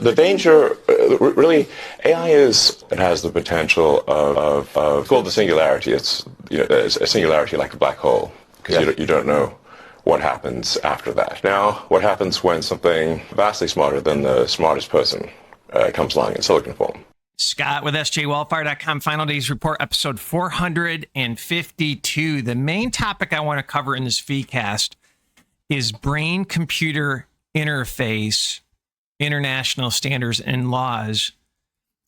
The danger, really, AI it has the potential of it's called the singularity. It's a singularity like a black hole, because you don't know what happens after that. Now, what happens when something vastly smarter than the smartest person comes along in silicon form? Scott with sjwellfire.com, Final Days Report, episode 452. The main topic I want to cover in this VCAST is brain-computer interface, international standards and laws,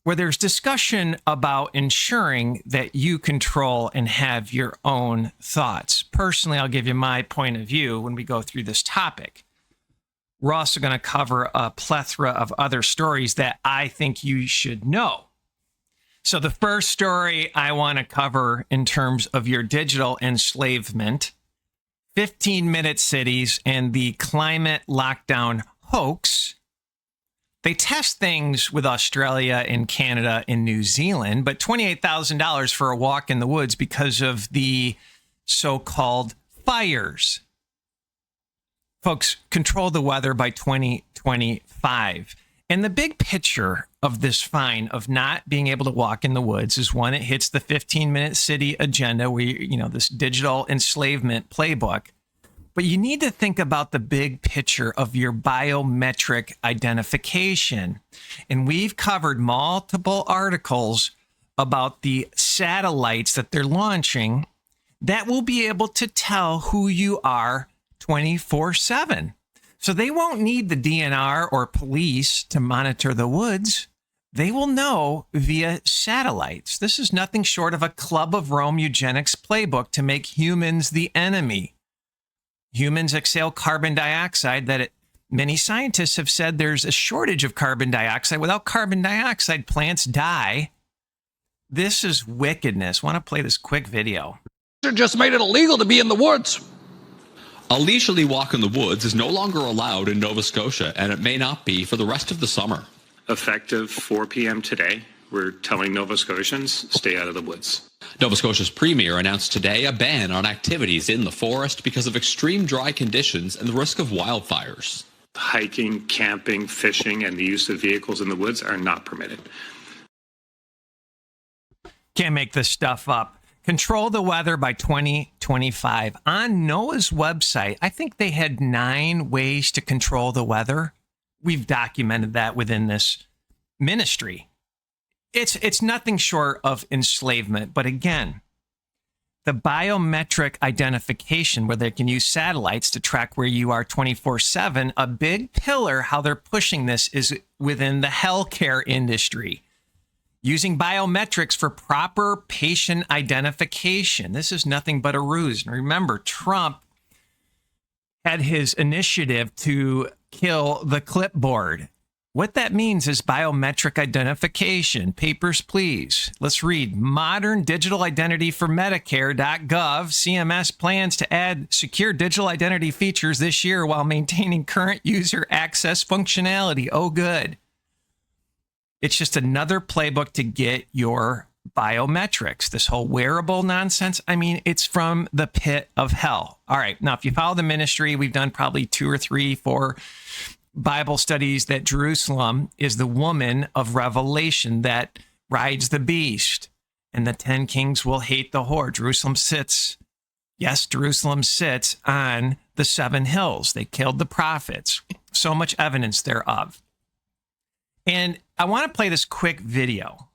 where there's discussion about ensuring that you control and have your own thoughts. Personally, I'll give you my point of view when we go through this topic. We're also going to cover a plethora of other stories that I think you should know. So the first story I want to cover in terms of your digital enslavement, 15-minute cities and the climate lockdown hoax. They test things with Australia and Canada and New Zealand, but $28,000 for a walk in the woods because of the so-called fires. Folks, control the weather by 2025. And the big picture of this fine of not being able to walk in the woods is one, it hits the 15-minute city agenda where, this digital enslavement playbook. But you need to think about the big picture of your biometric identification. And we've covered multiple articles about the satellites that they're launching that will be able to tell who you are 24/7. So they won't need the DNR or police to monitor the woods. They will know via satellites. This is nothing short of a Club of Rome eugenics playbook to make humans the enemy. Humans exhale carbon dioxide that many scientists have said there's a shortage of carbon dioxide. Without carbon dioxide, plants die. This is wickedness. Want to play this quick video? Just made it illegal to be in the woods. A leisurely walk in the woods is no longer allowed in Nova Scotia, and it may not be for the rest of the summer. Effective 4 p.m. today, we're telling Nova Scotians, stay out of the woods. Nova Scotia's premier announced today a ban on activities in the forest because of extreme dry conditions and the risk of wildfires. Hiking, camping, fishing, and the use of vehicles in the woods are not permitted. Can't make this stuff up. Control the weather by 2025. On NOAA's website, I think they had 9 ways to control the weather. We've documented that within this ministry. It's nothing short of enslavement. But again, the biometric identification where they can use satellites to track where you are 24/7, a big pillar how they're pushing this is within the healthcare industry. Using biometrics for proper patient identification. This is nothing but a ruse. And remember, Trump had his initiative to kill the clipboard. What that means is biometric identification. Papers, please. Let's read. Modern digital identity for Medicare.gov. CMS plans to add secure digital identity features this year while maintaining current user access functionality. Oh, good. It's just another playbook to get your biometrics. This whole wearable nonsense, it's from the pit of hell. All right. Now, if you follow the ministry, we've done probably 2 or 3, 4 Bible studies that Jerusalem is the woman of Revelation that rides the beast. And the 10 kings will hate the whore. Jerusalem sits on the 7 hills. They killed the prophets. So much evidence thereof. And I want to play this quick video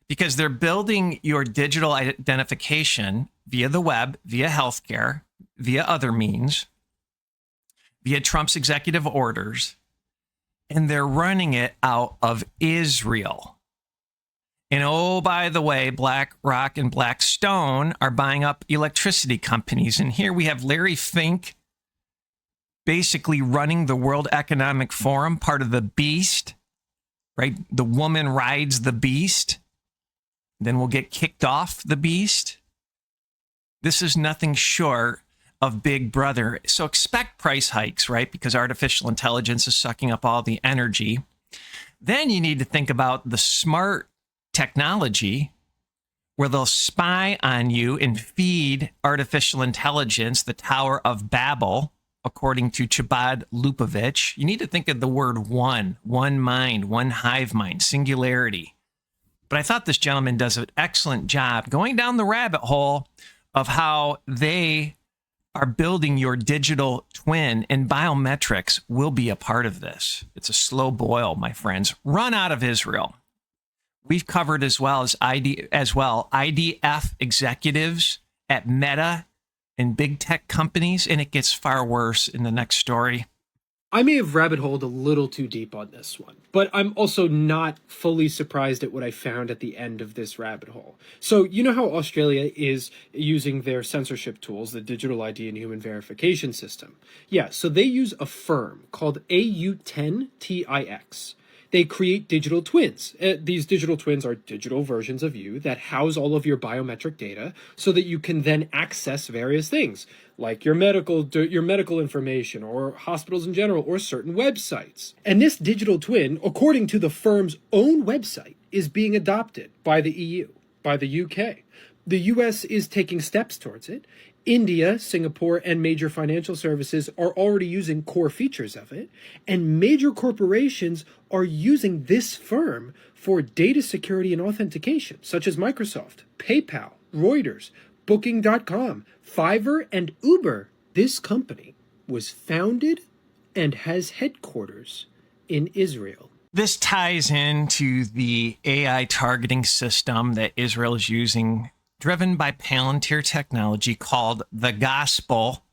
because they're building your digital identification via the web, via healthcare, via other means, via Trump's executive orders, and they're running it out of Israel. And oh, by the way, BlackRock and Blackstone are buying up electricity companies. And here we have Larry Fink basically running the World Economic Forum, part of the beast. Right? The woman rides the beast, then we'll get kicked off the beast. This is nothing short of Big Brother. So expect price hikes, right? Because artificial intelligence is sucking up all the energy. Then you need to think about the smart technology where they'll spy on you and feed artificial intelligence, the Tower of Babel, according to Chabad Lupovich. You need to think of the word one mind, one hive mind, singularity. But I thought this gentleman does an excellent job going down the rabbit hole of how they are building your digital twin, and biometrics will be a part of this. It's a slow boil, my friends. Run out of Israel. We've covered as well IDF executives at Meta and big tech companies, and it gets far worse in the next story. I may have rabbit holed a little too deep on this one, but I'm also not fully surprised at what I found at the end of this rabbit hole. So you know how Australia is using their censorship tools, the digital ID and human verification system? Yeah, so they use a firm called AU10TIX. They create digital twins. These digital twins are digital versions of you that house all of your biometric data so that you can then access various things like your medical information or hospitals in general or certain websites. And this digital twin, according to the firm's own website, is being adopted by the EU, by the UK. The US is taking steps towards it. India, Singapore, and major financial services are already using core features of it, and major corporations are using this firm for data security and authentication, such as Microsoft, PayPal, Reuters, Booking.com, Fiverr, and Uber. This company was founded and has headquarters in Israel. This ties into the AI targeting system that Israel is using, driven by Palantir technology, called the gospel,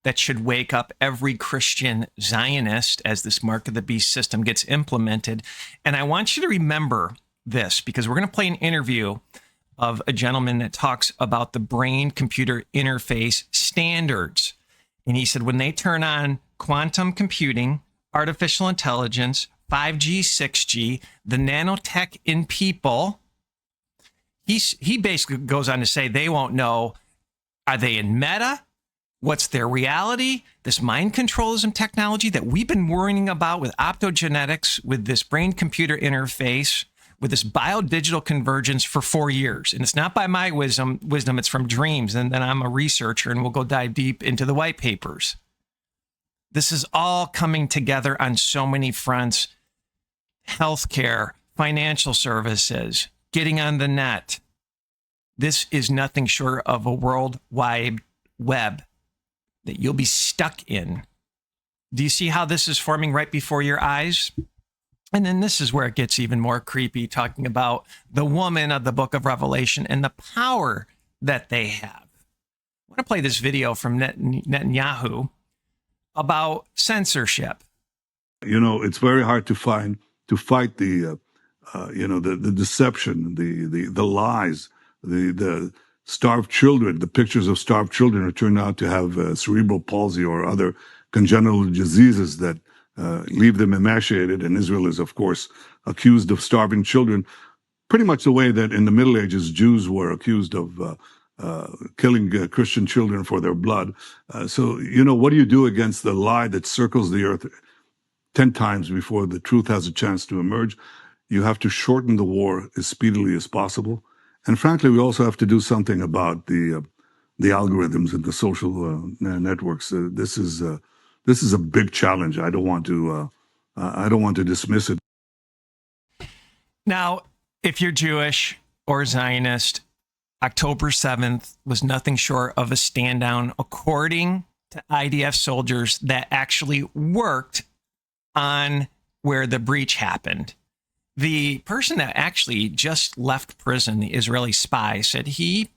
that should wake up every Christian Zionist as this mark of the beast system gets implemented. And I want you to remember this, because we're going to play an interview of a gentleman that talks about the brain-computer interface standards. And he said when they turn on quantum computing, artificial intelligence, 5G, 6G, the nanotech in people, he basically goes on to say they won't know, are they in meta? What's their reality? This mind controlism technology that we've been worrying about with optogenetics, with this brain-computer interface, with this biodigital convergence for 4 years. And it's not by my wisdom, it's from Dreams. And then I'm a researcher, and we'll go dive deep into the white papers. This is all coming together on so many fronts. Healthcare, financial services, getting on the net. This is nothing short of a world wide web that you'll be stuck in. Do you see how this is forming right before your eyes? And then this is where it gets even more creepy, talking about the woman of the book of Revelation and the power that they have. I want to play this video from Netanyahu about censorship. You know, it's very hard to fight the deception, the lies, the starved children, the pictures of starved children who turn out to have cerebral palsy or other congenital diseases that leave them emaciated. And Israel is, of course, accused of starving children, pretty much the way that in the Middle Ages Jews were accused of killing Christian children for their blood. So, what do you do against the lie that circles the earth 10 times before the truth has a chance to emerge? You have to shorten the war as speedily as possible. And frankly, we also have to do something about the algorithms and the social networks. This is a big challenge. I don't want to dismiss it. Now, if you're Jewish or Zionist, October 7th was nothing short of a stand down, according to IDF soldiers that actually worked on where the breach happened. The person that actually just left prison, the Israeli spy, said he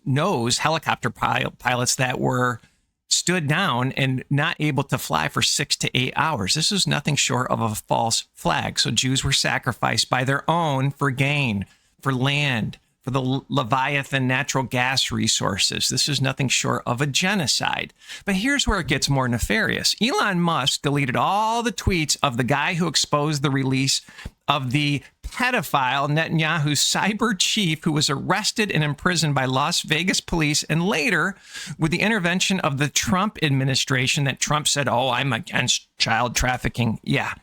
knows helicopter pilots that were stood down and not able to fly for 6 to 8 hours. This is nothing short of a false flag. So Jews were sacrificed by their own for gain, for land, for the Leviathan natural gas resources. This is nothing short of a genocide. But here's where it gets more nefarious. Elon Musk deleted all the tweets of the guy who exposed the release of the pedophile Netanyahu's cyber chief, who was arrested and imprisoned by Las Vegas police, and later, with the intervention of the Trump administration, that Trump said, "Oh, I'm against child trafficking." Yeah,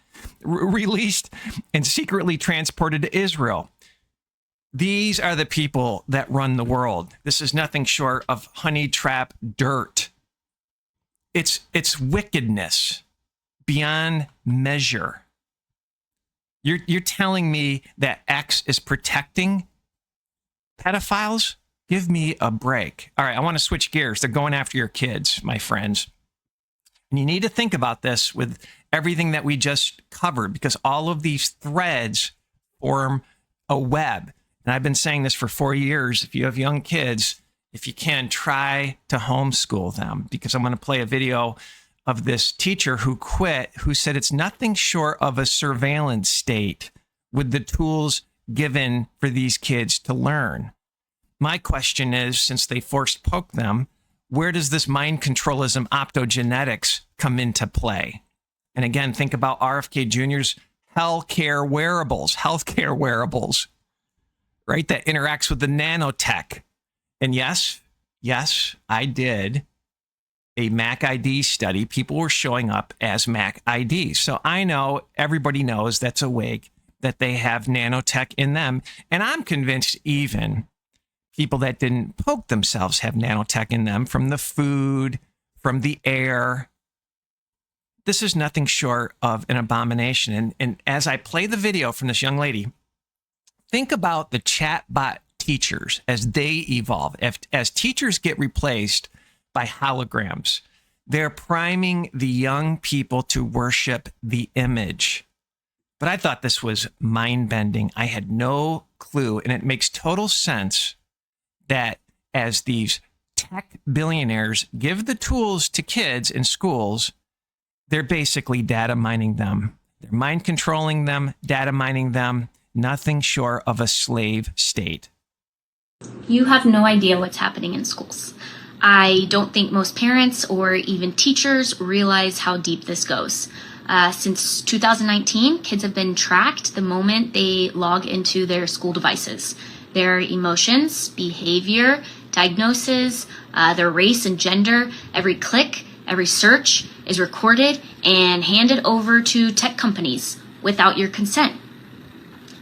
released and secretly transported to Israel. These are the people that run the world. This is nothing short of honey trap dirt. it's wickedness beyond measure. You're telling me that X is protecting pedophiles? Give me a break. All right, I want to switch gears. They're going after your kids, my friends. And you need to think about this with everything that we just covered, because all of these threads form a web. And I've been saying this for 4 years. If you have young kids, if you can, try to homeschool them, because I'm going to play a video of this teacher who quit, who said it's nothing short of a surveillance state with the tools given for these kids to learn. My question is, since they forced poke them, where does this mind controlism optogenetics come into play? And again, think about RFK Jr.'s healthcare wearables, right? That interacts with the nanotech. And yes, I did a Mac ID study. People were showing up as Mac ID. So I know everybody knows that's a wig, that they have nanotech in them. And I'm convinced even people that didn't poke themselves have nanotech in them, from the food, from the air. This is nothing short of an abomination. And as I play the video from this young lady, think about the chatbot teachers as they evolve. As teachers get replaced by holograms, they're priming the young people to worship the image. But I thought this was mind-bending. I had no clue, and it makes total sense that as these tech billionaires give the tools to kids in schools, they're basically data mining them. They're mind controlling them, data mining them, nothing short of a slave state. You have no idea what's happening in schools. I don't think most parents or even teachers realize how deep this goes. Since 2019, kids have been tracked the moment they log into their school devices. Their emotions, behavior, diagnosis, their race and gender, every click, every search is recorded and handed over to tech companies without your consent.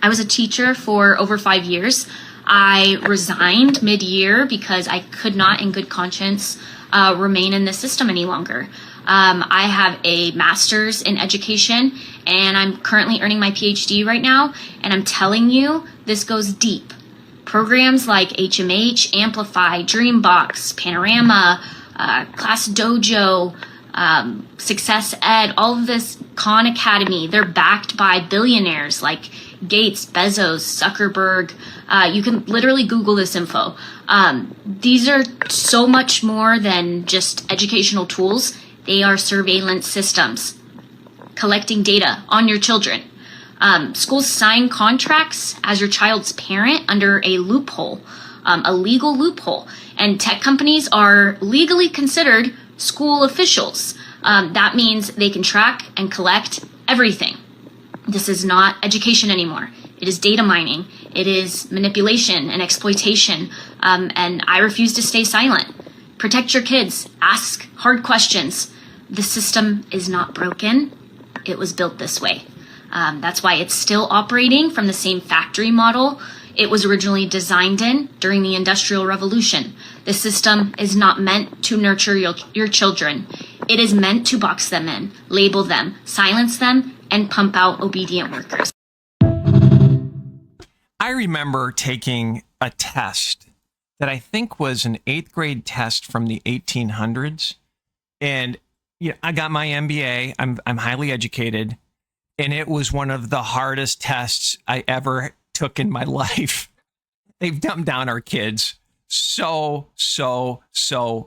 I was a teacher for over 5 years. I resigned mid-year because I could not, in good conscience, remain in the system any longer. I have a master's in education, and I'm currently earning my PhD right now, and I'm telling you, this goes deep. Programs like HMH, Amplify, Dreambox, Panorama, Class Dojo, Success Ed, all of this, Khan Academy, they're backed by billionaires like Gates, Bezos, Zuckerberg. You can literally Google this info. These are so much more than just educational tools. They are surveillance systems collecting data on your children. Schools sign contracts as your child's parent under a loophole, a legal loophole. And tech companies are legally considered school officials. That means they can track and collect everything. This is not education anymore. It is data mining. It is manipulation and exploitation. And I refuse to stay silent. Protect your kids. Ask hard questions. The system is not broken. It was built this way. That's why it's still operating from the same factory model it was originally designed in during the Industrial Revolution. The system is not meant to nurture your children. It is meant to box them in, label them, silence them, and pump out obedient workers. I remember taking a test that I think was an 8th grade test from the 1800s. And I got my MBA. I'm highly educated. And it was one of the hardest tests I ever took in my life. They've dumbed down our kids so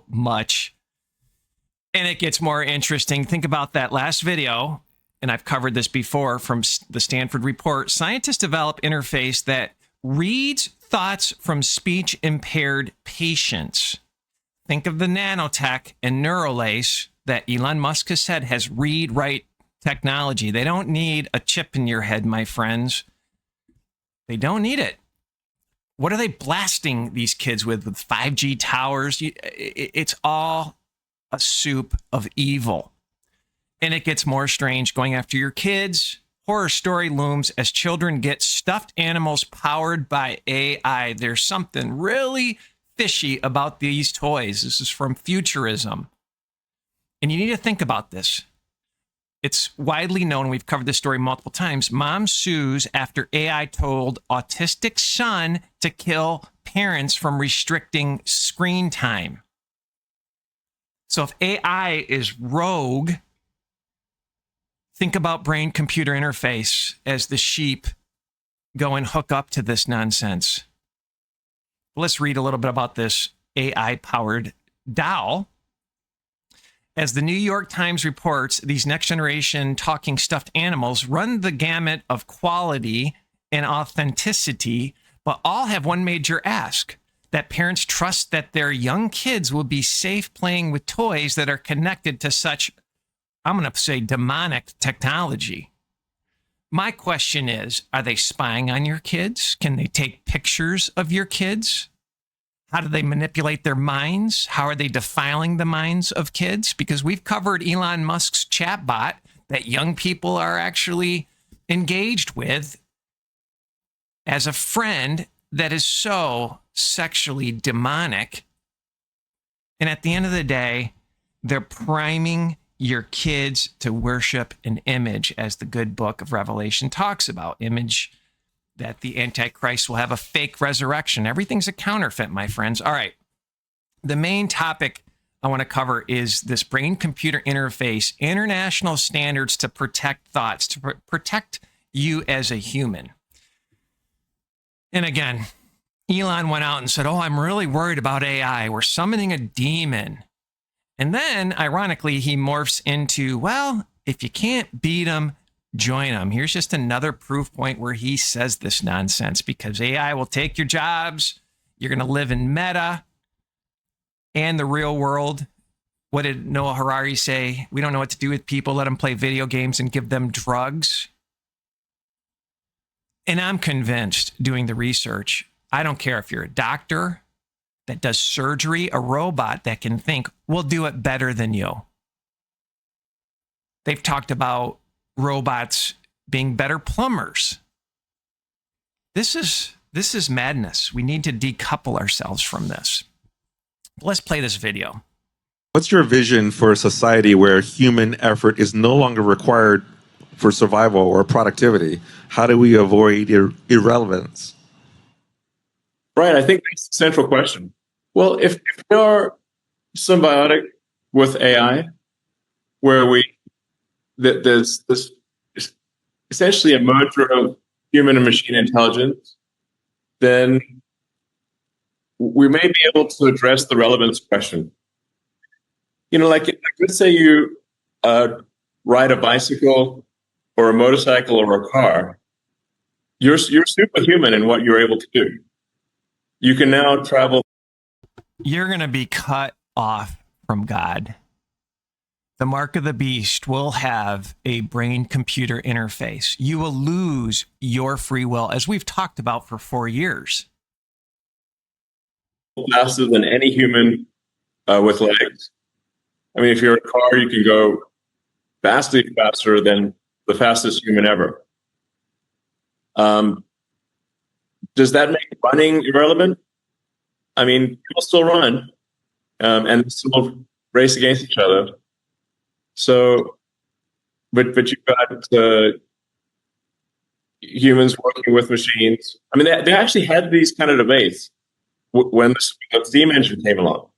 much. And it gets more interesting. Think about that last video, and I've covered this before from the Stanford report. Scientists develop interface that reads thoughts from speech impaired patients. Think of the nanotech and Neuralace that Elon Musk has said has read-write technology. They don't need a chip in your head, my friends. They don't need it. What are they blasting these kids with 5G towers? It's all a soup of evil. And it gets more strange going after your kids. Horror story looms as children get stuffed animals powered by AI. There's something really fishy about these toys. This is from Futurism. And you need to think about this. It's widely known, we've covered this story multiple times. Mom sues after AI told autistic son to kill parents from restricting screen time. So if AI is rogue, think about brain-computer interface as the sheep go and hook up to this nonsense. Let's read a little bit about this AI-powered doll. As the New York Times reports, these next-generation talking stuffed animals run the gamut of quality and authenticity, but all have one major ask: that parents trust that their young kids will be safe playing with toys that are connected to such, I'm going to say, demonic technology. My question is, are they spying on your kids? Can they take pictures of your kids? How do they manipulate their minds? How are they defiling the minds of kids? Because we've covered Elon Musk's chatbot that young people are actually engaged with as a friend that is so sexually demonic. And at the end of the day, they're priming your kids to worship an image, as the good book of Revelation talks about. Image that the Antichrist will have a fake resurrection. Everything's a counterfeit, my friends. All right. The main topic I want to cover is this brain-computer interface, international standards to protect thoughts, to protect you as a human. And again, Elon went out and said, oh, I'm really worried about AI. We're summoning a demon. And then, ironically, he morphs into, well, if you can't beat them, join them. Here's just another proof point where he says this nonsense, because AI will take your jobs. You're going to live in meta and the real world. What did Noah Harari say? We don't know what to do with people. Let them play video games and give them drugs. And I'm convinced, doing the research, I don't care if you're a doctor that does surgery, a robot that can think will do it better than you. They've talked about robots being better plumbers. This is madness. We need to decouple ourselves from this. Let's play this video. What's your vision for a society where human effort is no longer required for survival or productivity? How do we avoid irrelevance? Right, I think that's the central question. Well, if we are symbiotic with AI, where there's this essentially a merger of human and machine intelligence, then we may be able to address the relevance question. You know, like let's say you ride a bicycle or a motorcycle or a car. You're superhuman in what you're able to do. You can now travel. You're going to be cut off from God. The mark of the beast will have a brain-computer interface. You will lose your free will, as we've talked about for 4 years. Faster than any human with legs. I mean, if you're in a car, you can go vastly faster than the fastest human ever. Does that make running irrelevant? I mean, people still run and still race against each other. So, but you've got humans working with machines. I mean, they actually had these kind of debates when the steam engine came along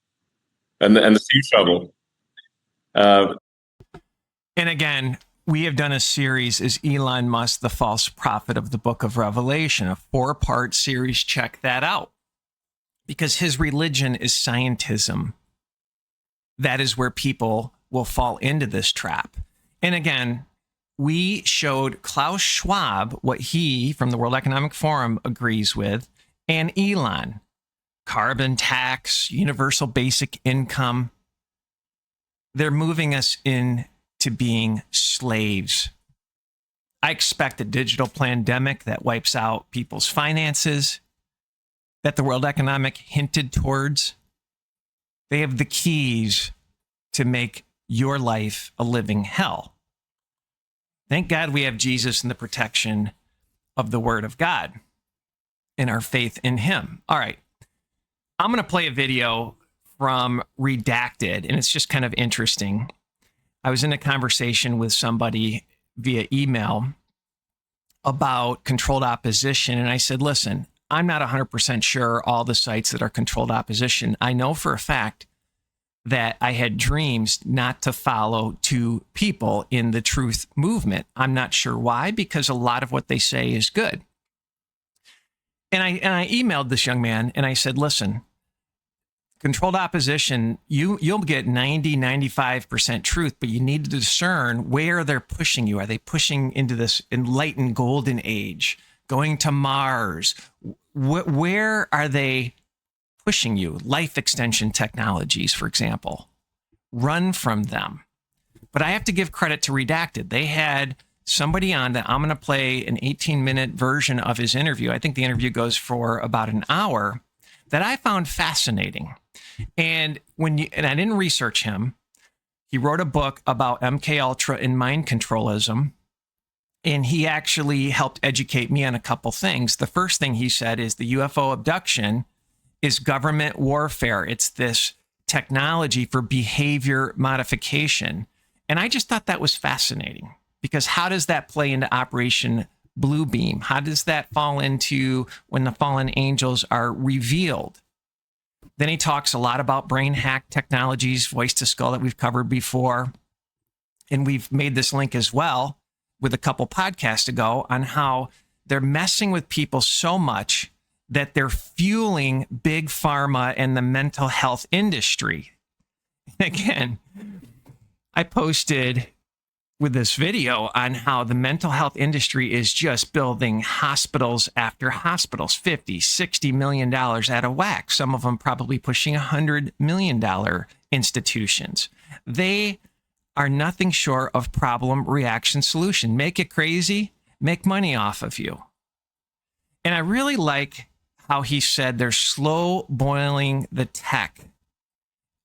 and the steam shovel. And again, we have done a series, Is Elon Musk the false prophet of the book of Revelation? A 4-part series. Check that out. Because his religion is scientism. That is where people will fall into this trap. And again, we showed Klaus Schwab what he, from the World Economic Forum, agrees with, and Elon. Carbon tax, universal basic income. They're moving us into being slaves. I expect a digital pandemic that wipes out people's finances, that the World Economic hinted towards. They have the keys to make your life a living hell. Thank God we have Jesus and the protection of the Word of God and our faith in Him. All right. I'm going to play a video from Redacted, and it's just kind of interesting. I was in a conversation with somebody via email about controlled opposition. And I said, listen, I'm not 100% sure all the sites that are controlled opposition. I know for a fact that I had dreams not to follow two people in the truth movement. I'm not sure why, because a lot of what they say is good. And I emailed this young man and I said, listen, controlled opposition, you'll get 95% truth, but you need to discern where they're pushing you. Are they pushing into this enlightened golden age, going to Mars? Where are they pushing you? Life extension technologies, for example. Run from them. But I have to give credit to Redacted. They had somebody on that. I'm going to play an 18-minute version of his interview. I think the interview goes for about an hour, that I found fascinating. And I didn't research him. He wrote a book about MKUltra and mind controlism. And he actually helped educate me on a couple things. The first thing he said is the UFO abduction is government warfare. It's this technology for behavior modification. And I just thought that was fascinating, because how does that play into Operation Bluebeam? How does that fall into when the fallen angels are revealed? Then he talks a lot about brain hack technologies, voice to skull, that we've covered before. And we've made this link as well with a couple podcasts ago on how they're messing with people so much that they're fueling big pharma and the mental health industry. Again, I posted with this video on how the mental health industry is just building hospitals after hospitals, $50, $60 million out of whack. Some of them probably pushing $100 million institutions. They are nothing short of problem, reaction, solution. Make it crazy, make money off of you. And I really like how he said they're slow boiling the tech.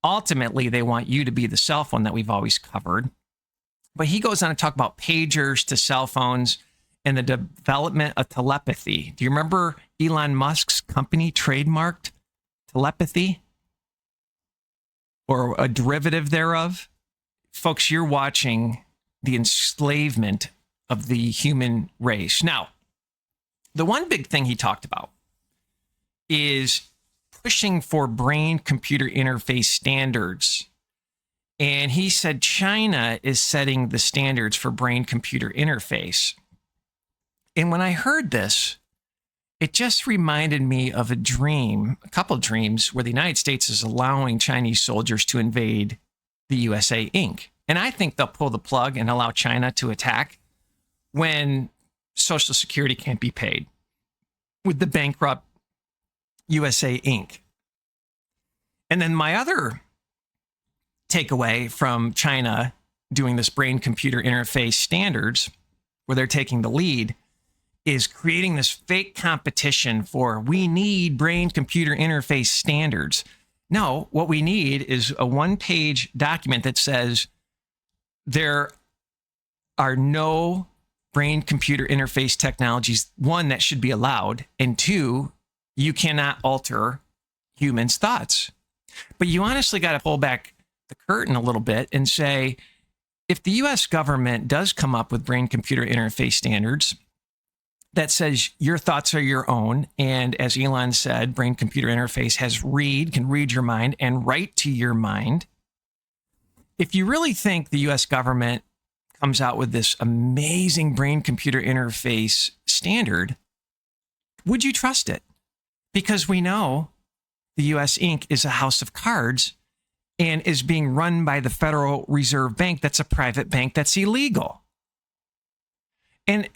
Ultimately, they want you to be the cell phone that we've always covered. But he goes on to talk about pagers to cell phones and the development of telepathy. Do you remember Elon Musk's company trademarked telepathy, or a derivative thereof? Folks, you're watching the enslavement of the human race. Now, the one big thing he talked about is pushing for brain-computer interface standards. And he said China is setting the standards for brain-computer interface. And when I heard this, it just reminded me of a dream, a couple dreams, where the United States is allowing Chinese soldiers to invade the USA Inc. And I think they'll pull the plug and allow China to attack when Social Security can't be paid with the bankrupt USA Inc. And then my other takeaway from China doing this brain-computer interface standards, where they're taking the lead, is creating this fake competition for, we need brain-computer interface standards. No, what we need is a one-page document that says there are no brain-computer interface technologies, one, that should be allowed, and two, you cannot alter humans' thoughts. But you honestly got to pull back the curtain a little bit and say, if the US government does come up with brain-computer interface standards that says your thoughts are your own, and as Elon said, brain-computer interface can read your mind and write to your mind. If you really think the US government comes out with this amazing brain-computer interface standard, would you trust it? Because we know the US Inc. is a house of cards and is being run by the Federal Reserve Bank. That's a private bank that's illegal. And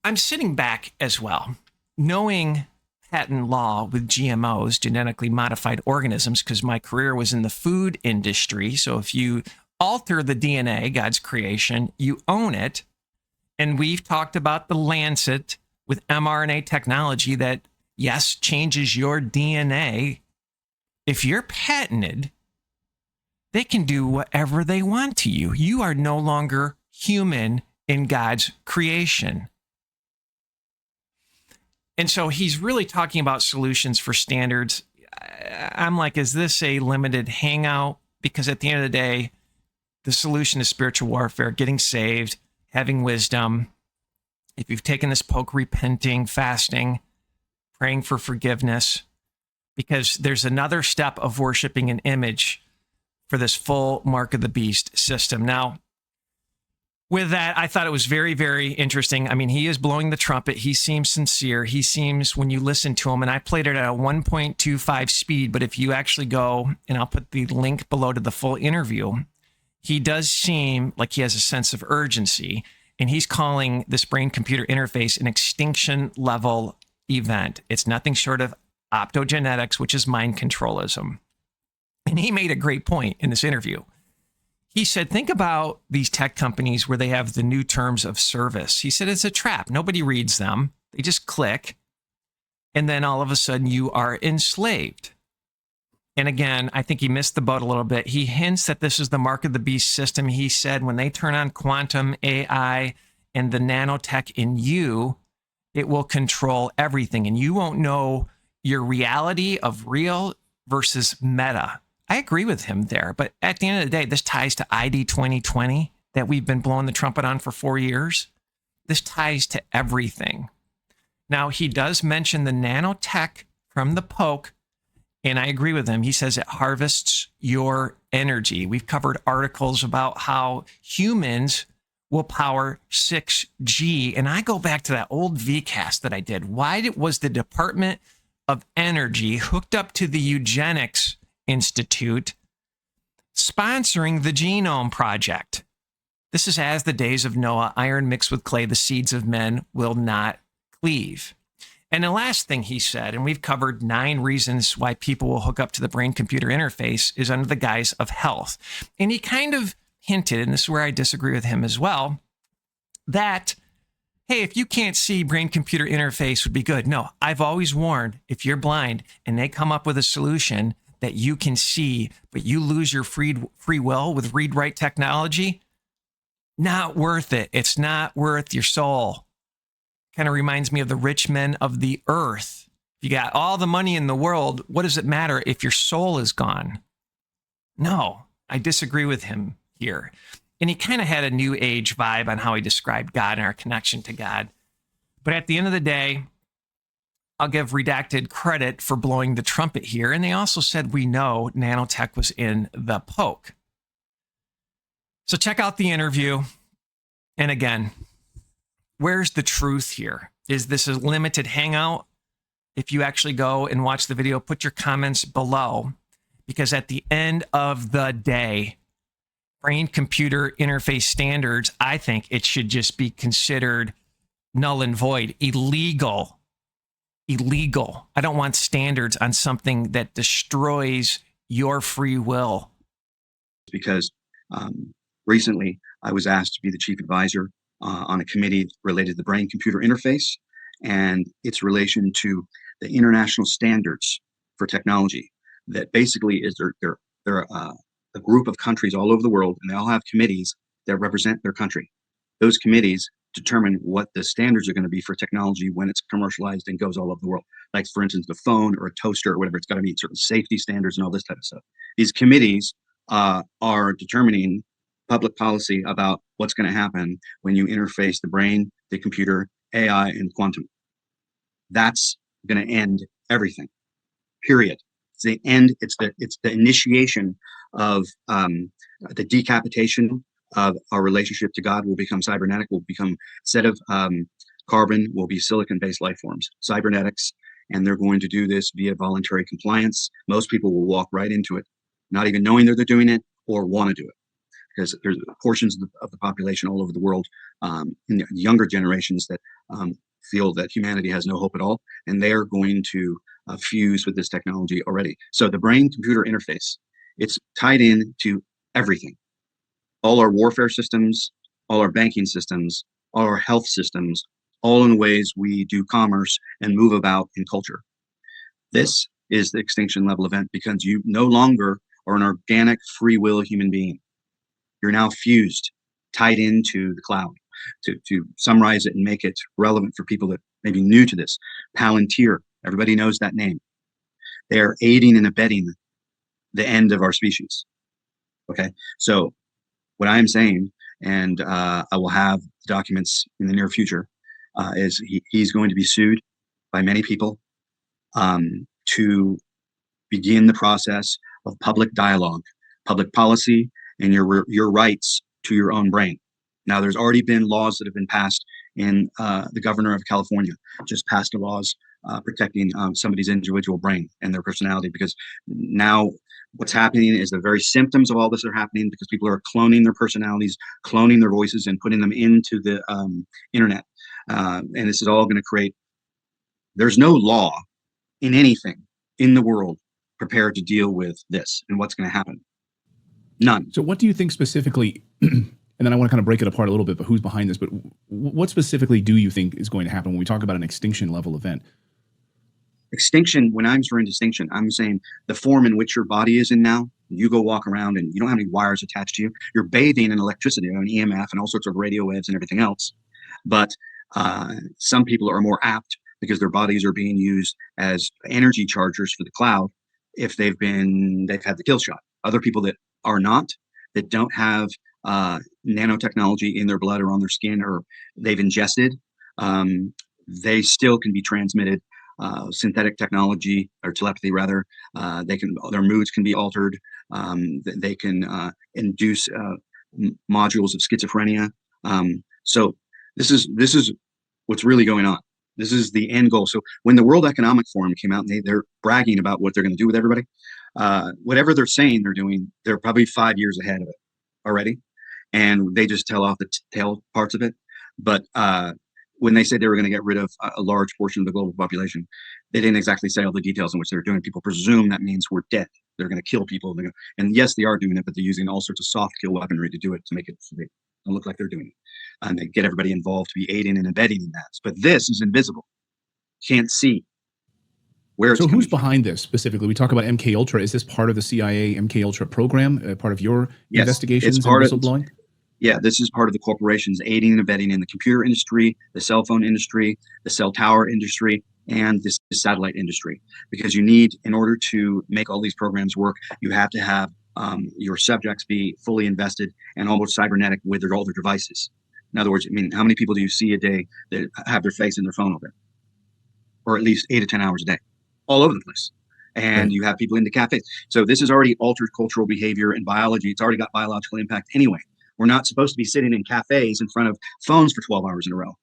I'm sitting back as well, knowing patent law with GMOs, genetically modified organisms, because my career was in the food industry. So if you alter the DNA, God's creation, you own it. And we've talked about the Lancet with mRNA technology that, yes, changes your DNA. If you're patented, they can do whatever they want to you. You are no longer human in God's creation. And so he's really talking about solutions for standards. I'm like, is this a limited hangout? Because at the end of the day, The solution is spiritual warfare, getting saved, having wisdom. If you've taken this poke, repenting, fasting, praying for forgiveness, because there's another step of worshiping an image for this full mark of the beast system. Now, with that, I thought it was very, very interesting. I mean, he is blowing the trumpet. He seems sincere. He seems, when you listen to him, and I played it at a 1.25 speed, but if you actually go, and I'll put the link below to the full interview, he does seem like he has a sense of urgency, and he's calling this brain-computer interface an extinction level event. It's nothing short of optogenetics, which is mind controlism. And he made a great point in this interview. He said, think about these tech companies where they have the new terms of service. He said, it's a trap. Nobody reads them. They just click. And then all of a sudden you are enslaved. And again, I think he missed the boat a little bit. He hints that this is the mark of the beast system. He said, when they turn on quantum AI and the nanotech in you, it will control everything. And you won't know your reality of real versus meta. I agree with him there, but at the end of the day, this ties to ID 2020 that we've been blowing the trumpet on for 4 years. This ties to everything. Now, he does mention the nanotech from the poke, and I agree with him. He says it harvests your energy. We've covered articles about how humans will power 6G, and I go back to that old VCAST that I did. Why was the Department of Energy hooked up to the Eugenics Institute sponsoring the Genome Project? This is as the days of Noah, iron mixed with clay, the seeds of men will not cleave. And the last thing he said, and we've covered 9 reasons why people will hook up to the brain-computer interface, is under the guise of health. And he kind of hinted, and this is where I disagree with him as well, that, hey, if you can't see, brain-computer interface would be good. No, I've always warned, if you're blind and they come up with a solution that you can see, but you lose your free will with read-write technology, not worth it. It's not worth your soul. Kind of reminds me of the rich men of the earth. You got all the money in the world. What does it matter if your soul is gone? No, I disagree with him here. And he kind of had a new age vibe on how he described God and our connection to God. But at the end of the day, I'll give Redacted credit for blowing the trumpet here. And they also said, we know nanotech was in the poke. So check out the interview. And again, where's the truth here? Is this a limited hangout? If you actually go and watch the video, put your comments below, because at the end of the day, brain-computer interface standards, I think it should just be considered null and void, illegal. Illegal. I don't want standards on something that destroys your free will. Because recently I was asked to be the chief advisor on a committee related to the brain-computer interface and its relation to the international standards for technology. That basically is they're a group of countries all over the world, and they all have committees that represent their country. Those committees determine what the standards are going to be for technology when it's commercialized and goes all over the world. Like, for instance, the phone or a toaster or whatever, it's got to meet certain safety standards and all this type of stuff. These committees are determining public policy about what's going to happen when you interface the brain, the computer, AI, and quantum. That's going to end everything, period. It's the end. It's the initiation of the decapitation of our relationship to God. Will become cybernetic, will become, instead of carbon, will be silicon-based life forms, cybernetics, and they're going to do this via voluntary compliance. Most people will walk right into it, not even knowing that they're doing it or want to do it, because there's portions of the population all over the world, in the younger generations, that feel that humanity has no hope at all, and they're going to fuse with this technology already. So the brain-computer interface, it's tied in to everything. All our warfare systems, all our banking systems, all our health systems, all in ways we do commerce and move about in culture. This is the extinction level event, because you no longer are an organic free will human being. You're now fused, tied into the cloud. To summarize it and make it relevant for people that may be new to this, Palantir, everybody knows that name. They are aiding and abetting the end of our species. Okay, so What I am saying, and I will have documents in the near future, is he's going to be sued by many people to begin the process of public dialogue, public policy, and your rights to your own brain. Now, there's already been laws that have been passed in the governor of California just passed laws protecting somebody's individual brain and their personality, because now what's happening is the very symptoms of all this are happening because people are cloning their personalities, cloning their voices, and putting them into the internet. And this is all going to create, there's no law in anything in the world prepared to deal with this and what's going to happen. None. So what do you think specifically, and then I want to kind of break it apart a little bit, but who's behind this, but what specifically do you think is going to happen when we talk about an extinction level event? Extinction, when I'm referring to extinction, I'm saying the form in which your body is in now. You go walk around and you don't have any wires attached to you. You're bathing in electricity and EMF and all sorts of radio waves and everything else. But some people are more apt because their bodies are being used as energy chargers for the cloud if they've had the kill shot. Other people that are not, that don't have nanotechnology in their blood or on their skin, or they've ingested, they still can be transmitted. Synthetic technology or telepathy, rather, their moods can be altered. They can induce modules of schizophrenia. So this is what's really going on. This is the end goal. So when the World Economic Forum came out and they're bragging about what they're going to do with everybody, whatever they're saying they're doing, they're probably 5 years ahead of it already, and they just tell off the tail parts of it. But when they said they were going to get rid of a large portion of the global population, they didn't exactly say all the details in which they're doing. People presume that means we're dead. They're going to kill people. And yes, they are doing it, but they're using all sorts of soft kill weaponry to do it, to make it so they don't look like they're doing it. And they get everybody involved to be aiding and abetting in that. But this is invisible. Can't see where it's So who's behind this specifically? We talk about MKUltra. Is this part of the CIA MKUltra program, part of your investigations and whistleblowing? Yeah, this is part of the corporations aiding and abetting in the computer industry, the cell phone industry, the cell tower industry, and this satellite industry. Because you need, in order to make all these programs work, you have to have your subjects be fully invested and almost cybernetic with all their devices. In other words, I mean, how many people do you see a day that have their face in their phone all day? Or at least 8 to 10 hours a day, all over the place. And you have people in the cafes. So this has already altered cultural behavior and biology. It's already got biological impact anyway. We're not supposed to be sitting in cafes in front of phones for 12 hours in a row.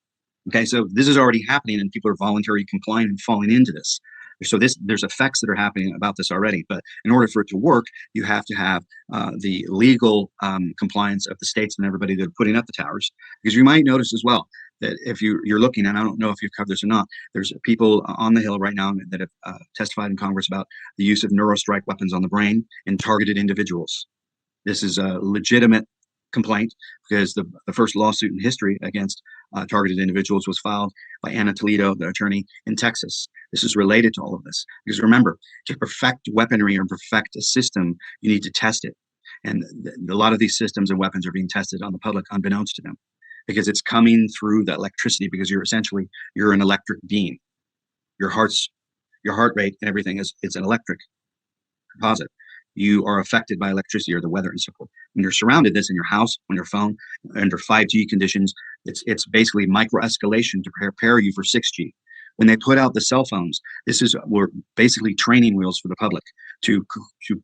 Okay, so this is already happening, and people are voluntarily complying and falling into this. So there's effects that are happening about this already. But in order for it to work, you have to have the legal compliance of the states and everybody that are putting up the towers. Because you might notice as well that if you're looking, and I don't know if you've covered this or not, there's people on the Hill right now that have testified in Congress about the use of neurostrike weapons on the brain in targeted individuals. This is a legitimate complaint because the first lawsuit in history against targeted individuals was filed by Anna Toledo, the attorney in Texas. This is related to all of this because remember, to perfect weaponry or perfect a system, you need to test it. And a lot of these systems and weapons are being tested on the public unbeknownst to them because it's coming through the electricity, because you're an electric being. Your heart rate and everything it's an electric composite. You are affected by electricity or the weather and so forth. When you're surrounded this in your house, on your phone, under 5G conditions, it's basically micro escalation to prepare you for 6G. When they put out the cell phones, we're basically training wheels for the public to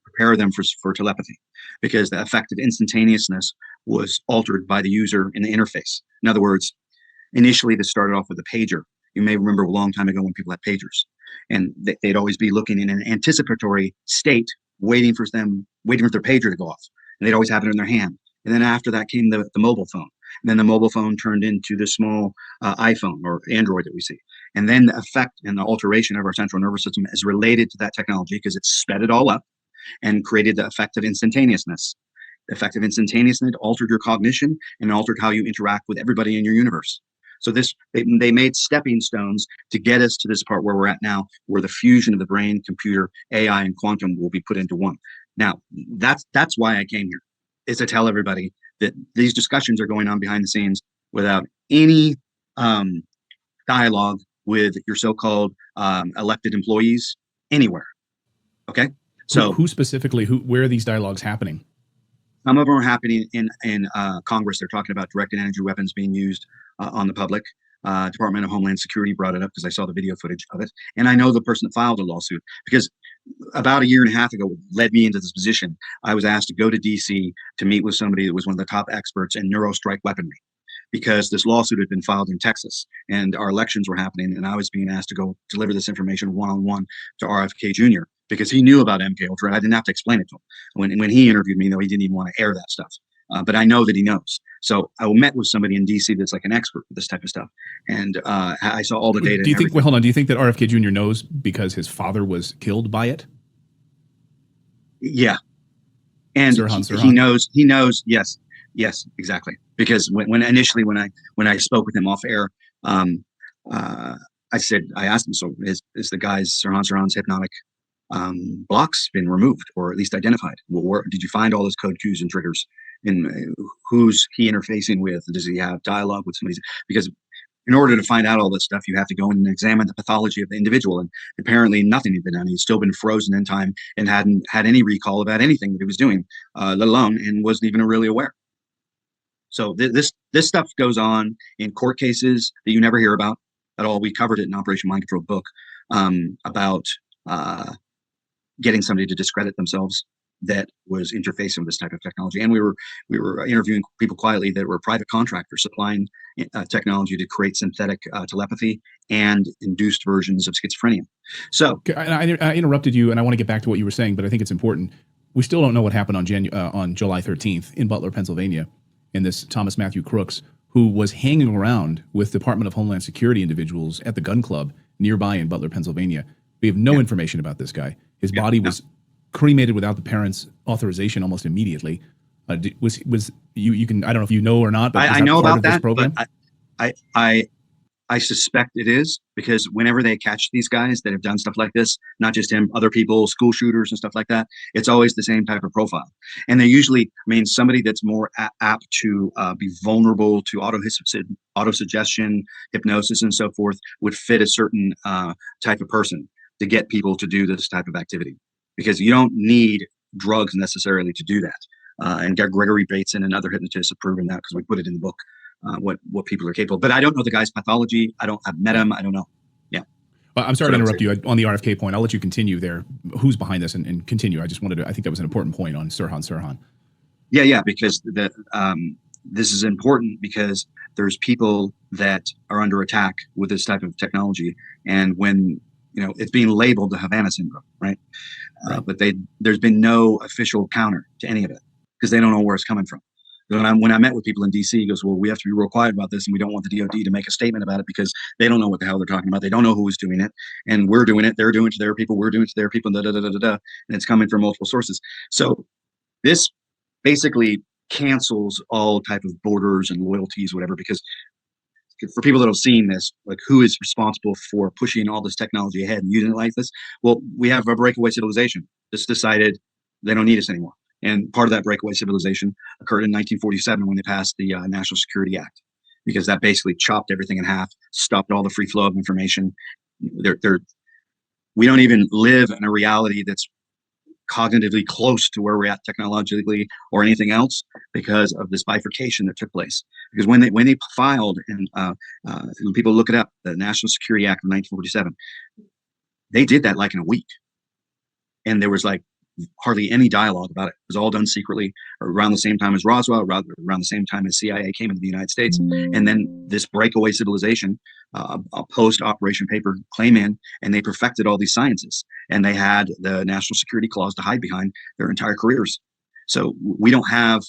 prepare them for telepathy, because the effective instantaneousness was altered by the user in the interface. In other words, initially this started off with a pager. You may remember a long time ago when people had pagers, and they'd always be looking in an anticipatory state, waiting for their pager to go off, and they'd always have it in their hand. And then after that came the mobile phone. And then the mobile phone turned into the small iPhone or Android that we see. And then the effect and the alteration of our central nervous system is related to that technology because it sped it all up and created the effect of instantaneousness. The effect of instantaneousness altered your cognition and altered how you interact with everybody in your universe. So they made stepping stones to get us to this part where we're at now, where the fusion of the brain, computer, AI, and quantum will be put into one. Now, that's why I came here, is to tell everybody that these discussions are going on behind the scenes without any dialogue with your so-called elected employees anywhere. Okay, so who specifically? Where are these dialogues happening? Some of them are happening in Congress. They're talking about directed energy weapons being used on the public. Department of Homeland Security brought it up because I saw the video footage of it. And I know the person that filed a lawsuit because about a year and a half ago led me into this position. I was asked to go to DC to meet with somebody that was one of the top experts in neurostrike weaponry because this lawsuit had been filed in Texas and our elections were happening. And I was being asked to go deliver this information one-on-one to RFK Jr. because he knew about MKUltra and I didn't have to explain it to him. When he interviewed me, though, he didn't even want to air that stuff. But I know that he knows. So I met with somebody in DC that's like an expert with this type of stuff. And I saw all the data. Do you think, well, hold on. Do you think that RFK Jr. knows because his father was killed by it? Yeah. And he knows. Yes, exactly. Because when I spoke with him off air, I asked him, so is the guy's Sirhan's hypnotic blocks been removed or at least identified? Where did you find all those code cues and triggers? And who's he interfacing with? Does he have dialogue with somebody? Because in order to find out all this stuff, you have to go and examine the pathology of the individual. And apparently nothing had been done. He'd still been frozen in time and hadn't had any recall about anything that he was doing, let alone, and wasn't even really aware. So this stuff goes on in court cases that you never hear about at all. We covered it in Operation Mind Control book about getting somebody to discredit themselves that was interfacing with this type of technology. And we were interviewing people quietly that were private contractors supplying technology to create synthetic telepathy and induced versions of schizophrenia. So I interrupted you, and I want to get back to what you were saying, but I think it's important. We still don't know what happened on July 13th in Butler, Pennsylvania, and this Thomas Matthew Crooks, who was hanging around with Department of Homeland Security individuals at the gun club nearby in Butler, Pennsylvania. We have no information about this guy. His body was cremated without the parents' authorization almost immediately. You can, I don't know if you know or not, but I know about that. But I suspect it is, because whenever they catch these guys that have done stuff like this, not just him, other people, school shooters and stuff like that, it's always the same type of profile. And they usually, somebody that's more apt to be vulnerable to autosuggestion, hypnosis, and so forth would fit a certain type of person to get people to do this type of activity, because you don't need drugs necessarily to do that. And Gregory Bateson and other hypnotists have proven that, because we put it in the book. What people are capable, but I don't know the guy's pathology. I've met him. I don't know. Yeah. I'm sorry to interrupt you on the RFK point. I'll let you continue there. Who's behind this and continue. I think that was an important point on Sirhan. Yeah, because this is important because there's people that are under attack with this type of technology, and when it's being labeled the Havana syndrome, right? But there's been no official counter to any of it because they don't know where it's coming from. When I met with people in DC, he goes, well, we have to be real quiet about this, and we don't want the DOD to make a statement about it because they don't know what the hell they're talking about. They don't know who's doing it, and we're doing it. They're doing it to their people. We're doing it to their people. And it's coming from multiple sources. So this basically cancels all type of borders and loyalties, whatever. Because for people that have seen this, like, who is responsible for pushing all this technology ahead and using it like this? Well, we have a breakaway civilization that's decided they don't need us anymore. And part of that breakaway civilization occurred in 1947 when they passed the National Security Act, because that basically chopped everything in half, stopped all the free flow of information. We don't even live in a reality that's cognitively close to where we're at technologically or anything else because of this bifurcation that took place. Because when they filed, and when people look it up, the National Security Act of 1947, they did that like in a week. And there was like hardly any dialogue about it. It was all done secretly around the same time as Roswell, around the same time as CIA came into the United States. And then this breakaway civilization, a post-Operation Paper came in, and they perfected all these sciences. And they had the national security clause to hide behind their entire careers. So we don't have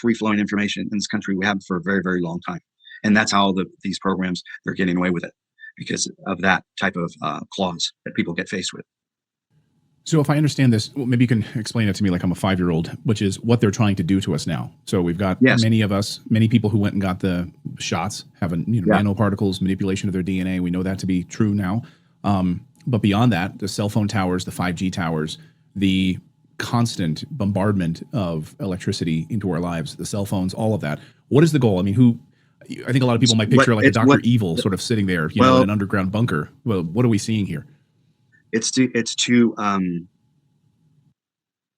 free-flowing information in this country. We haven't for a very, very long time. And that's how these programs, they're getting away with it, because of that type of clause that people get faced with. So if I understand this, well, maybe you can explain it to me like I'm a 5-year-old, which is what they're trying to do to us now. So we've got many people who went and got the shots, having nanoparticles, manipulation of their DNA. We know that to be true now. But beyond that, the cell phone towers, the 5G towers, the constant bombardment of electricity into our lives, the cell phones, all of that. What is the goal? I mean, I think a lot of people might picture like a Dr. Evil sort of sitting there, in an underground bunker. Well, what are we seeing here? It's to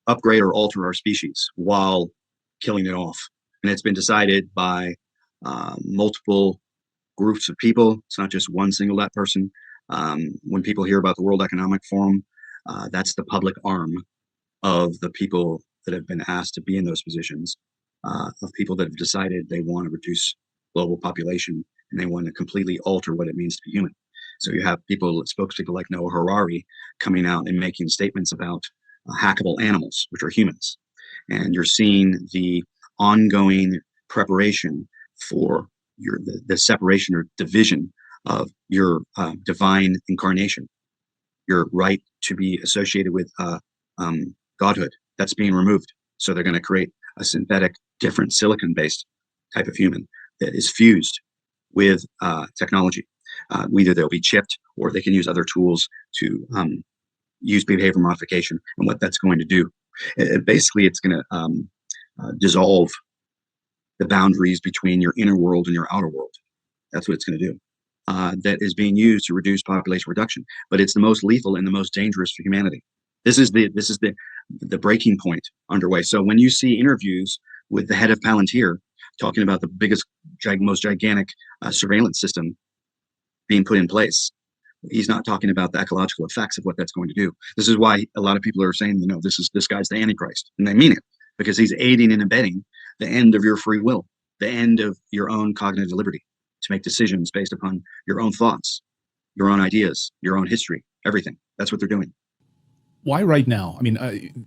upgrade or alter our species while killing it off. And it's been decided by multiple groups of people. It's not just one single that person. When people hear about the World Economic Forum, that's the public arm of the people that have been asked to be in those positions, of people that have decided they want to reduce global population and they want to completely alter what it means to be human. So you have people, spokespeople like Noah Harari, coming out and making statements about hackable animals, which are humans. And you're seeing the ongoing preparation for the separation or division of your divine incarnation, your right to be associated with godhood. That's being removed. So they're going to create a synthetic, different silicon-based type of human that is fused with technology. Either they'll be chipped or they can use other tools to use behavior modification. And what that's going to do, basically, it's going to dissolve the boundaries between your inner world and your outer world. That's what it's going to do. That is being used to reduce population reduction, but it's the most lethal and the most dangerous for humanity. This is the breaking point underway. So when you see interviews with the head of Palantir talking about the biggest, most gigantic surveillance system being put in place, he's not talking about the ecological effects of what that's going to do. This is why a lot of people are saying, this guy's the Antichrist, and they mean it, because he's aiding and abetting the end of your free will, the end of your own cognitive liberty to make decisions based upon your own thoughts, your own ideas, your own history, everything. That's what they're doing. Why right now? I mean,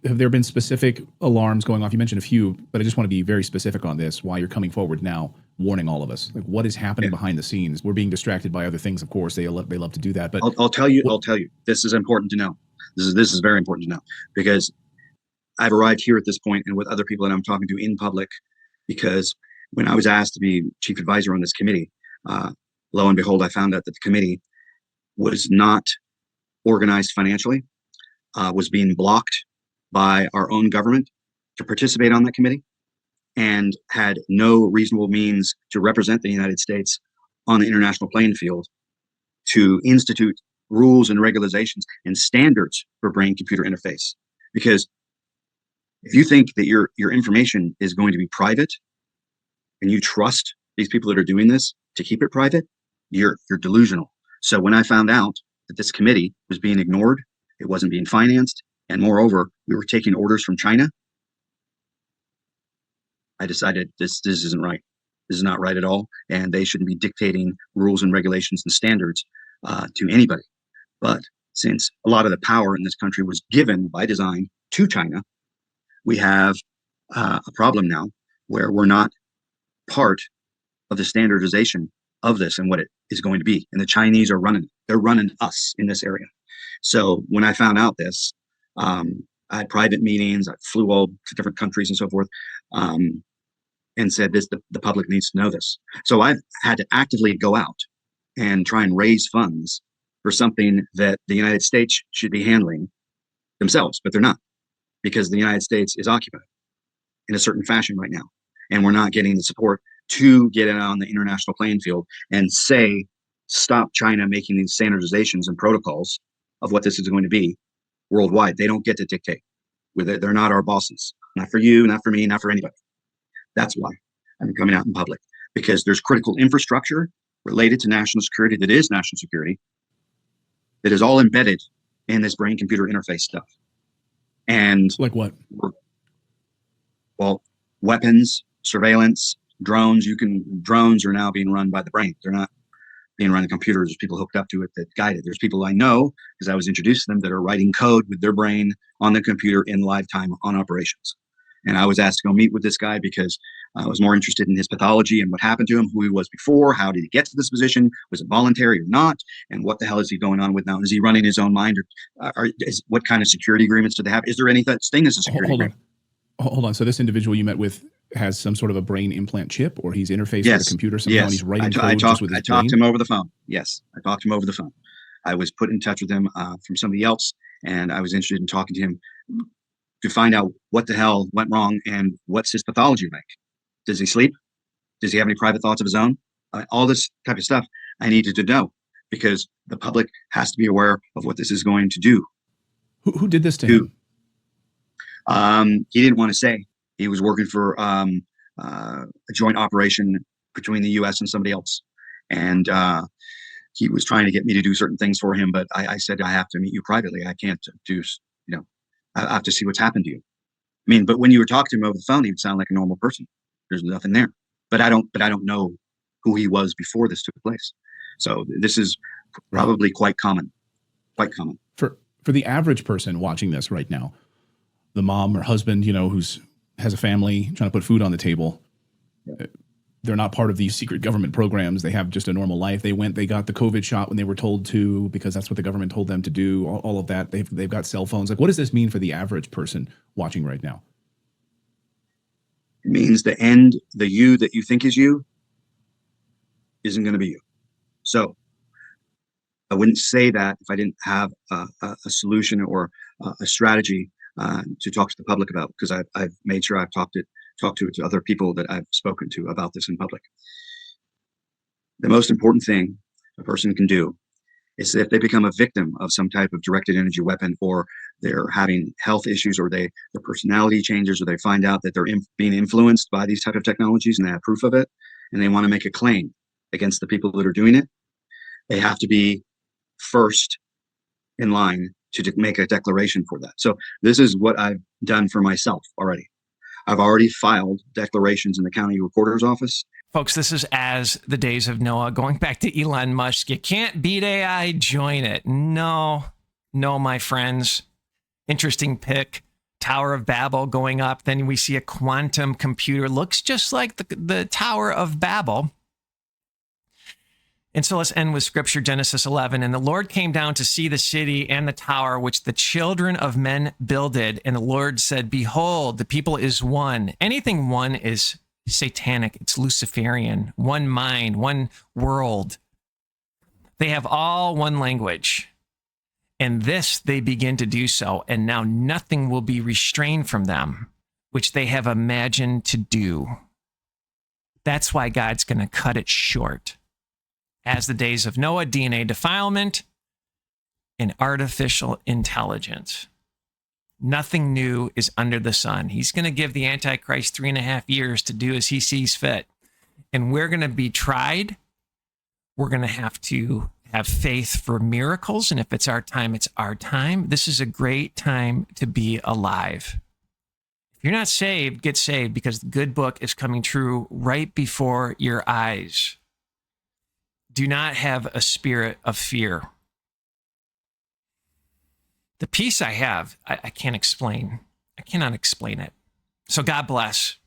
have there been specific alarms going off? You mentioned a few, but I just want to be very specific on this, why you're coming forward now, warning all of us. Like, what is happening behind the scenes? We're being distracted by other things, of course. They love to do that. But I'll tell you, this is important to know. This is very important to know, because I've arrived here at this point and with other people that I'm talking to in public, because when I was asked to be chief advisor on this committee, lo and behold, I found out that the committee was not organized financially, was being blocked by our own government to participate on that committee, and had no reasonable means to represent the United States on the international playing field to institute rules and regulations and standards for brain-computer interface. Because if you think that your information is going to be private and you trust these people that are doing this to keep it private, you're delusional. So when I found out that this committee was being ignored, it wasn't being financed, and moreover, we were taking orders from China, I decided this isn't right. This is not right at all, and they shouldn't be dictating rules and regulations and standards to anybody. But since a lot of the power in this country was given by design to China, we have a problem now where we're not part of the standardization of this and what it is going to be. And the Chinese are running, they're running us in this area. So when I found out this, I had private meetings, I flew all to different countries and so forth, and said the public needs to know this. So I've had to actively go out and try and raise funds for something that the United States should be handling themselves, but they're not, because the United States is occupied in a certain fashion right now. And we're not getting the support to get it on the international playing field and say, stop China making these standardizations and protocols of what this is going to be worldwide. They don't get to dictate. They're not our bosses. Not for you, not for me, not for anybody. That's why I'm coming out in public, because there's critical infrastructure related to national security that is national security that is all embedded in this brain-computer interface stuff. And like what? Well, weapons, surveillance, drones. Drones are now being run by the brain. They're not being run on computers. There's people hooked up to it that guide it. There's people I know, because I was introduced to them, that are writing code with their brain on the computer in live time on operations. And I was asked to go meet with this guy because I was more interested in his pathology and what happened to him, who he was before, how did he get to this position, was it voluntary or not, and what the hell is he going on with now? Is he running his own mind, or what kind of security agreements do they have? Is there any such thing as a security agreement? Hold on. So this individual you met with has some sort of a brain implant chip, or he's interfaced with a computer somehow, and he's writing code just with his brain? I talked to him over the phone. Yes, I talked to him over the phone. I was put in touch with him from somebody else, and I was interested in talking to him to find out what the hell went wrong and what's his pathology like. Does he sleep? Does he have any private thoughts of his own? All this type of stuff I needed to know, because the public has to be aware of what this is going to do. Who did this to him? He didn't want to say. He was working for a joint operation between the U.S. and somebody else, and he was trying to get me to do certain things for him. But I said, I have to meet you privately. I can't do, I have to see what's happened to you. I mean, but when you were talking to him over the phone, he would sound like a normal person. There's nothing there. But I don't know who he was before this took place. So this is probably quite common. Quite common. For the average person watching this right now, the mom or husband, who's has a family trying to put food on the table. Yeah. They're not part of these secret government programs. They have just a normal life. They got the COVID shot when they were told to, because that's what the government told them to do. All of that. They've got cell phones. Like, what does this mean for the average person watching right now? It means the you that you think is you isn't going to be you. So I wouldn't say that if I didn't have a solution or a strategy to talk to the public about, because I've made sure I've talked to other people that I've spoken to about this in public. The most important thing a person can do is if they become a victim of some type of directed energy weapon, or they're having health issues, or their personality changes, or they find out that they're being influenced by these type of technologies and they have proof of it, and they want to make a claim against the people that are doing it, they have to be first in line to make a declaration for that. So this is what I've done for myself already. I've already filed declarations in the county recorder's office. Folks, this is as the days of Noah. Going back to Elon Musk, you can't beat AI, join it. No, my friends. Interesting pick. Tower of Babel going up. Then we see a quantum computer. Looks just like the Tower of Babel. And so let's end with scripture, Genesis 11. And the Lord came down to see the city and the tower which the children of men builded. And the Lord said, behold, the people is one. Anything one is satanic. It's Luciferian. One mind, one world. They have all one language. And this they begin to do so. And now nothing will be restrained from them, which they have imagined to do. That's why God's going to cut it short. As the days of Noah, DNA defilement, and artificial intelligence. Nothing new is under the sun. He's going to give the Antichrist 3.5 years to do as he sees fit. And we're going to be tried. We're going to have faith for miracles. And if it's our time, it's our time. This is a great time to be alive. If you're not saved, get saved, because the good book is coming true right before your eyes. Do not have a spirit of fear. The peace I have, I can't explain. I cannot explain it. So God bless.